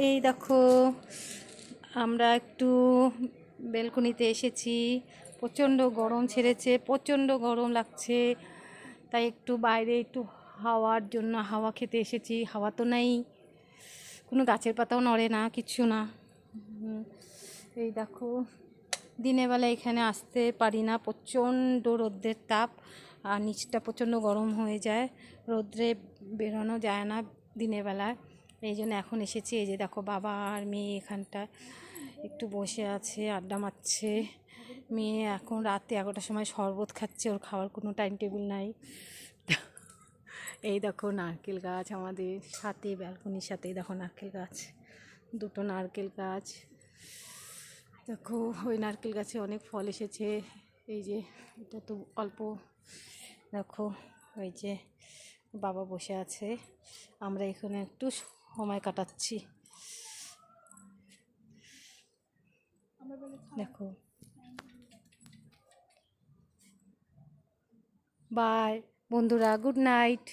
এই দেখো আমরা একটু বেলকনিতে এসেছি। প্রচণ্ড গরম ছেড়েছে, প্রচণ্ড গরম লাগছে, তাই একটু বাইরে একটু হাওয়ার জন্য হাওয়া খেতে এসেছি। হাওয়া তো নেই, কোনো গাছের পাতাও নড়ে না, কিচ্ছু না। এই দেখো দিনের বেলা এখানে আসতে পারি না, প্রচণ্ড রোদ্রের তাপ, আর নিচটা প্রচণ্ড গরম হয়ে যায়, রোদ্রে বেরোনো যায় না দিনের বেলায়। এই জন্য এখন এসেছি। এই যে দেখো বাবা আর মেয়ে এখানটায় একটু বসে আছে, আড্ডা মারছে। মেয়ে এখন রাতে 11টার সময় শরবত খাচ্ছে, ওর খাওয়ার কোনো টাইম টেবিল নাই। এই দেখো নারকেল গাছ আমাদের সাথে, ব্যালকনির সাথেই দেখো নারকেল গাছ, দুটো নারকেল গাছ। দেখো ওই নারকেল গাছে অনেক ফল এসেছে। এই যে এটা তো অল্প। দেখো ওই যে বাবা বসে আছে, আমরা এখানে একটু সময় কাটাচ্ছি। দেখো বাই বন্ধুরা, গুড নাইট।